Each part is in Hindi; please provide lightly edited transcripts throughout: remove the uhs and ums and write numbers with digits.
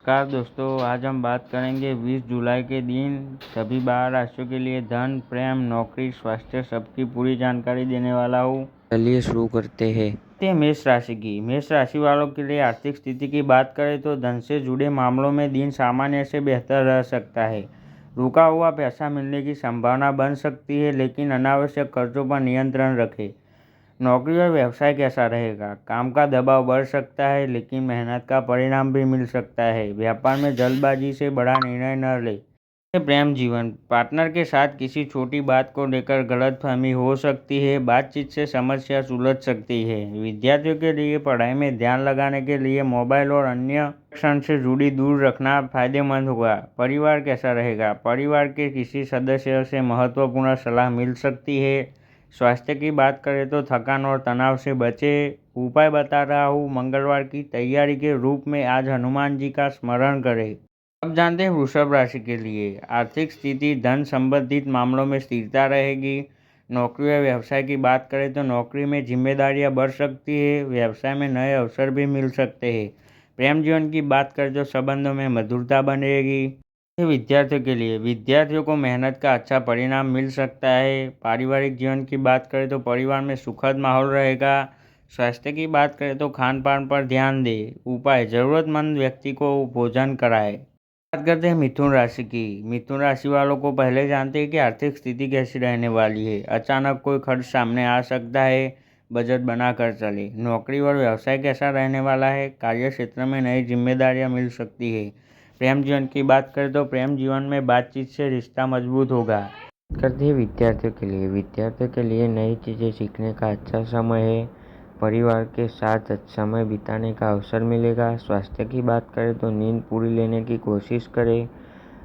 नमस्कार दोस्तों, आज हम बात करेंगे 20 जुलाई के दिन सभी 12 राशियों के लिए धन, प्रेम, नौकरी, स्वास्थ्य सबकी पूरी जानकारी देने वाला हूँ। चलिए शुरू करते हैं। मेष राशि की मेष राशि वालों के लिए आर्थिक स्थिति की बात करें तो धन से जुड़े मामलों में दिन सामान्य से बेहतर रह सकता है। रुका हुआ पैसा मिलने की संभावना बन सकती है, लेकिन अनावश्यक खर्चों पर नियंत्रण रखें। नौकरी और व्यवसाय कैसा रहेगा? काम का दबाव बढ़ सकता है, लेकिन मेहनत का परिणाम भी मिल सकता है। व्यापार में जल्दबाजी से बड़ा निर्णय न लें। प्रेम जीवन पार्टनर के साथ किसी छोटी बात को लेकर गलतफहमी हो सकती है। बातचीत से समस्या सुलझ सकती है। विद्यार्थियों के लिए पढ़ाई में ध्यान लगाने के लिए मोबाइल और अन्य क्षण से जुड़ी दूर रखना फायदेमंद होगा। परिवार कैसा रहेगा? परिवार के किसी सदस्य से महत्वपूर्ण सलाह मिल सकती है। स्वास्थ्य की बात करें तो थकान और तनाव से बचे। उपाय बता रहा हूँ। मंगलवार की तैयारी के रूप में आज हनुमान जी का स्मरण करें। अब जानते हैं वृषभ राशि के लिए आर्थिक स्थिति। धन संबंधित मामलों में स्थिरता रहेगी। नौकरी या व्यवसाय की बात करें तो नौकरी में जिम्मेदारियां बढ़ सकती है। व्यवसाय में नए अवसर भी मिल सकते हैं। प्रेम जीवन की बात करें तो संबंधों में मधुरता बनेगी। विद्यार्थियों के लिए विद्यार्थियों को मेहनत का अच्छा परिणाम मिल सकता है। पारिवारिक जीवन की बात करें तो परिवार में सुखद माहौल रहेगा। स्वास्थ्य की बात करें तो खान पान पर ध्यान दें। उपाय जरूरतमंद व्यक्ति को भोजन कराएं। बात करते हैं मिथुन राशि की। मिथुन राशि वालों को पहले जानते हैं कि आर्थिक स्थिति कैसी रहने वाली है। अचानक कोई खर्च सामने आ सकता है। बजट बनाकर चले। नौकरी और व्यवसाय कैसा रहने वाला है? कार्य क्षेत्र में नई जिम्मेदारियां मिल सकती है। प्रेम जीवन की बात करें तो प्रेम जीवन में बातचीत से रिश्ता मजबूत होगा। करते हैं विद्यार्थियों के लिए नई चीज़ें सीखने का अच्छा समय है। परिवार के साथ समय बिताने का अवसर मिलेगा। स्वास्थ्य की बात करें तो नींद पूरी लेने की कोशिश करें।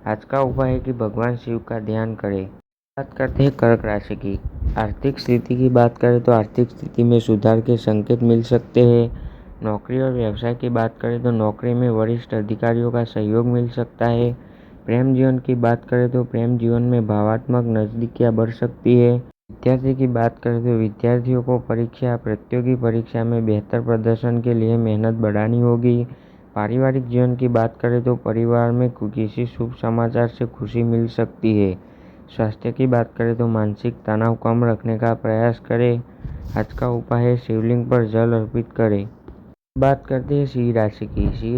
आज का उपाय है कि भगवान शिव का ध्यान करें। बात करते हैं कर्क राशि की। आर्थिक स्थिति की बात करें तो आर्थिक स्थिति में सुधार के संकेत मिल सकते हैं। नौकरी और व्यवसाय की बात करें तो नौकरी में वरिष्ठ अधिकारियों का सहयोग मिल सकता है। प्रेम जीवन की बात करें तो प्रेम जीवन में भावात्मक नज़दीकियाँ बढ़ सकती है। विद्यार्थी की बात करें तो विद्यार्थियों को प्रतियोगी परीक्षा में बेहतर प्रदर्शन के लिए मेहनत बढ़ानी होगी। पारिवारिक जीवन की बात करें तो परिवार में किसी शुभ समाचार से खुशी मिल सकती है। स्वास्थ्य की बात करें तो मानसिक तनाव कम रखने का प्रयास करें। आज का उपाय है शिवलिंग पर जल अर्पित करें। बात करते हैं सिंह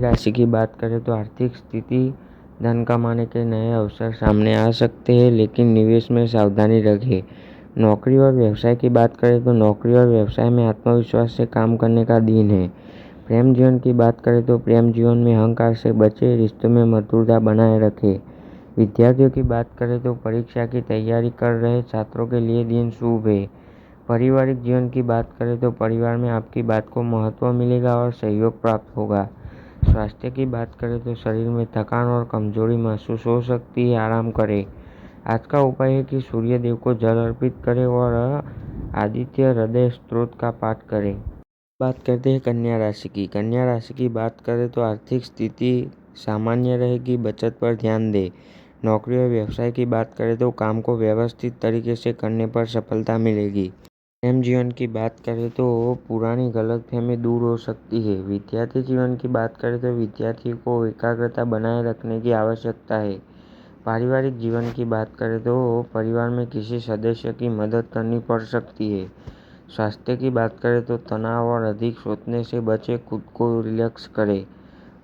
राशि की बात करें तो आर्थिक स्थिति, धन कमाने के नए अवसर सामने आ सकते हैं, लेकिन निवेश में सावधानी रखें। नौकरी और व्यवसाय की बात करें तो नौकरी और व्यवसाय में आत्मविश्वास से काम करने का दिन है। प्रेम जीवन की बात करें तो प्रेम जीवन में अहंकार से बचे। रिश्तों में मधुरता बनाए रखें। विद्यार्थियों की बात करें तो परीक्षा की तैयारी कर रहे छात्रों के लिए दिन शुभ है। पारिवारिक जीवन की बात करें तो परिवार में आपकी बात को महत्व मिलेगा और सहयोग प्राप्त होगा। स्वास्थ्य की बात करें तो शरीर में थकान और कमजोरी महसूस हो सकती है। आराम करें। आज का उपाय है कि सूर्य देव को जल अर्पित करें और आदित्य हृदय स्तोत्र का पाठ करें। बात करते हैं कन्या राशि की बात करें तो आर्थिक स्थिति सामान्य रहेगी। बचत पर ध्यान दें। नौकरी और व्यवसाय की बात करें तो काम को व्यवस्थित तरीके से करने पर सफलता मिलेगी। प्रेम जीवन की बात करें तो पुरानी गलतफहमी दूर हो सकती है। विद्यार्थी जीवन की बात करें तो विद्यार्थी को एकाग्रता बनाए रखने की आवश्यकता है। पारिवारिक जीवन की बात करें तो परिवार में किसी सदस्य की मदद करनी पड़ सकती है। स्वास्थ्य की बात करें तो तनाव और अधिक सोचने से बचे। खुद को रिलैक्स करें।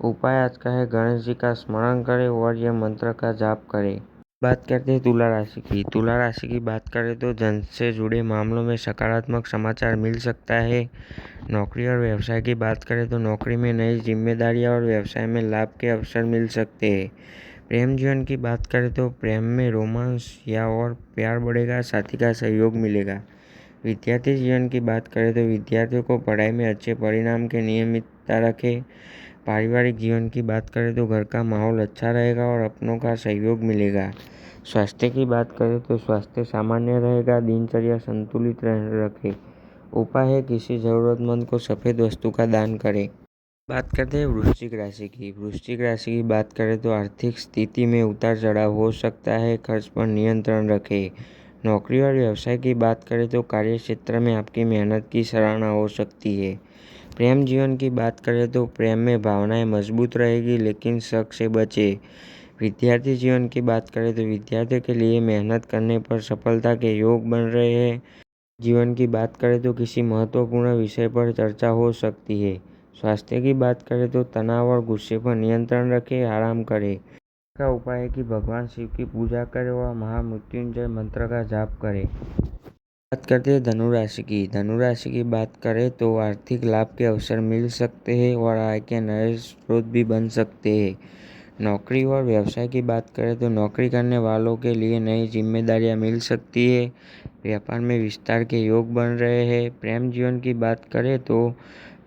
उपाय आज का है गणेश जी का स्मरण करें और यह मंत्र का जाप करें। बात करते हैं तुला राशि की बात करें तो धन से जुड़े मामलों में सकारात्मक समाचार मिल सकता है। नौकरी और व्यवसाय की बात करें तो नौकरी में नई जिम्मेदारियां और व्यवसाय में लाभ के अवसर मिल सकते हैं। प्रेम जीवन की बात करें तो प्रेम में रोमांस या और प्यार बढ़ेगा। साथी का सहयोग मिलेगा। विद्यार्थी जीवन की बात करें तो विद्यार्थियों को पढ़ाई में अच्छे परिणाम के नियमितता रखें। पारिवारिक जीवन की बात करें तो घर का माहौल अच्छा रहेगा और अपनों का सहयोग मिलेगा। स्वास्थ्य की बात करें तो स्वास्थ्य सामान्य रहेगा। दिनचर्या संतुलित रखें। उपाय है किसी जरूरतमंद को सफ़ेद वस्तु का दान करें। बात करते हैं वृश्चिक राशि की बात करें तो आर्थिक स्थिति में उतार चढ़ाव हो सकता है। खर्च पर नियंत्रण रखें। नौकरी और व्यवसाय की बात करें तो कार्य क्षेत्र में आपकी मेहनत की सराहना हो सकती है। प्रेम जीवन की बात करें तो प्रेम में भावनाएं मजबूत रहेगी, लेकिन शक से बचे। विद्यार्थी जीवन की बात करें तो विद्यार्थियों के लिए मेहनत करने पर सफलता के योग बन रहे हैं। जीवन की बात करें तो किसी महत्वपूर्ण विषय पर चर्चा हो सकती है। स्वास्थ्य की बात करें तो तनाव और गुस्से पर नियंत्रण रखें, आराम करें। का उपाय है कि भगवान शिव की पूजा करें और महामृत्युंजय मंत्र का जाप करें। बात करते हैं धनुराशि की। धनुराशि की बात करें तो आर्थिक लाभ के अवसर मिल सकते हैं और आय के नए स्रोत भी बन सकते हैं। नौकरी और व्यवसाय की बात करें तो नौकरी करने वालों के लिए नई जिम्मेदारियां मिल सकती है। व्यापार में विस्तार के योग बन रहे हैं। प्रेम जीवन की बात करें तो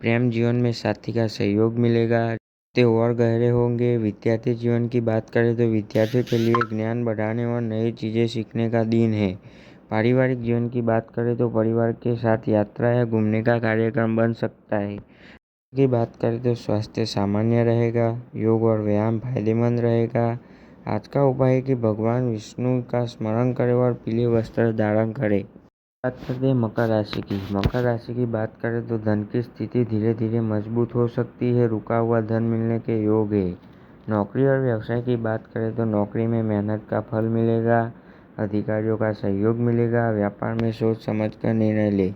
प्रेम जीवन में साथी का सहयोग मिलेगा, रिश्ते और गहरे होंगे। विद्यार्थी जीवन की बात करें तो विद्यार्थियों के लिए ज्ञान बढ़ाने और नई चीज़ें सीखने का दिन है। पारिवारिक जीवन की बात करें तो परिवार के साथ यात्रा या घूमने का कार्यक्रम बन सकता है। की बात करें तो स्वास्थ्य सामान्य रहेगा, योग और व्यायाम फायदेमंद रहेगा। आज का उपाय है कि भगवान विष्णु का स्मरण करें और पीले वस्त्र धारण करें। बात करते हैं मकर राशि की। मकर राशि की बात करें तो धन की स्थिति धीरे धीरे मजबूत हो सकती है, रुका हुआ धन मिलने के योग है। नौकरी और व्यवसाय की बात करें तो नौकरी में मेहनत का फल मिलेगा, अधिकारियों का सहयोग मिलेगा। व्यापार में सोच समझ कर निर्णय ले।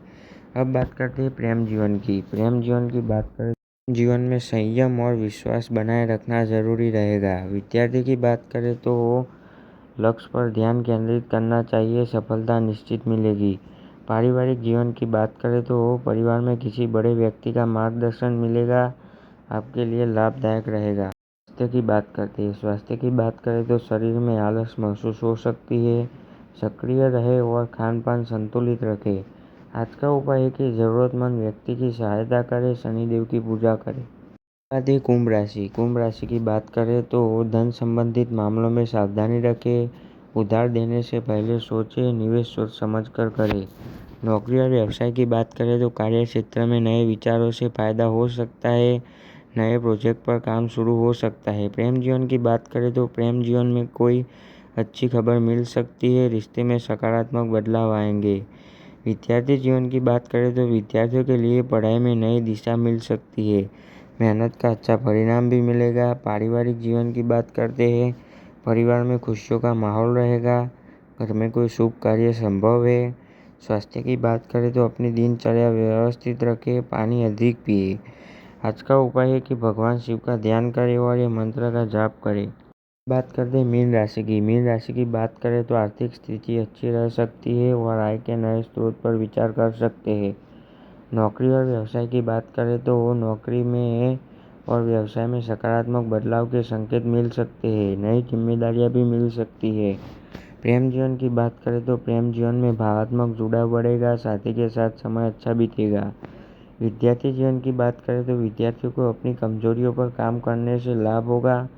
अब बात करते हैं प्रेम जीवन की। प्रेम जीवन की बात करें जीवन में संयम और विश्वास बनाए रखना जरूरी रहेगा। विद्यार्थी की बात करें तो लक्ष्य पर ध्यान केंद्रित करना चाहिए, सफलता निश्चित मिलेगी। पारिवारिक जीवन की बात करें तो परिवार में किसी बड़े व्यक्ति का मार्गदर्शन मिलेगा, आपके लिए लाभदायक रहेगा। स्वास्थ्य की बात करते हैं। स्वास्थ्य की बात करें तो शरीर में आलस महसूस हो सकती है, सक्रिय रहे और खान पान संतुलित रखें। आज का उपाय है कि जरूरतमंद व्यक्ति की सहायता करें, शनिदेव की पूजा करें। बात है कुंभ राशि। कुंभ राशि की बात करें तो धन संबंधित मामलों में सावधानी रखें, उधार देने से पहले सोचें, निवेश सोच समझ कर करें। नौकरी और व्यवसाय की बात करें तो कार्य क्षेत्र में नए विचारों से फायदा हो सकता है, नए प्रोजेक्ट पर काम शुरू हो सकता है। प्रेम जीवन की बात करें तो प्रेम जीवन में कोई अच्छी खबर मिल सकती है, रिश्ते में सकारात्मक बदलाव आएंगे। विद्यार्थी जीवन की बात करें तो विद्यार्थियों के लिए पढ़ाई में नई दिशा मिल सकती है, मेहनत का अच्छा परिणाम भी मिलेगा। पारिवारिक जीवन की बात करते हैं। परिवार में खुशियों का माहौल रहेगा, घर में कोई शुभ कार्य संभव है। स्वास्थ्य की बात करें तो अपनी दिनचर्या व्यवस्थित रखें, पानी अधिक पिए। आज का उपाय है कि भगवान शिव का ध्यान करें और ये मंत्र का जाप करें। बात करते हैं मीन राशि की। मीन राशि की बात करें तो आर्थिक स्थिति अच्छी रह सकती है और आय के नए स्रोत पर विचार कर सकते हैं। नौकरी और व्यवसाय की बात करें तो नौकरी में और व्यवसाय में सकारात्मक बदलाव के संकेत मिल सकते हैं, नई जिम्मेदारियां भी मिल सकती है। प्रेम जीवन की बात करें तो प्रेम जीवन में भावनात्मक जुड़ाव बढ़ेगा, साथी के साथ समय अच्छा बीतेगा। विद्यार्थी जीवन की बात करें तो विद्यार्थियों को अपनी कमजोरियों पर काम करने से लाभ होगा,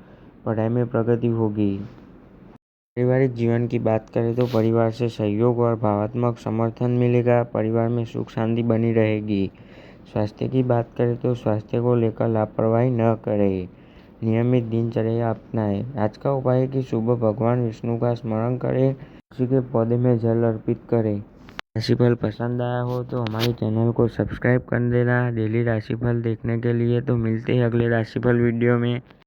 पढ़ाई में प्रगति होगी। पारिवारिक जीवन की बात करें तो परिवार से सहयोग और भावनात्मक समर्थन मिलेगा, परिवार में सुख शांति बनी रहेगी। स्वास्थ्य की बात करें तो स्वास्थ्य को लेकर लापरवाही न करें, नियमित दिनचर्या अपनाएं। आज का उपाय है कि सुबह भगवान विष्णु का स्मरण करें, तुलसी के पौधे में जल अर्पित करें। राशिफल पसंद आया हो तो हमारे चैनल को सब्सक्राइब कर देना डेली राशिफल देखने के लिए। तो मिलते हैं अगले राशिफल वीडियो में।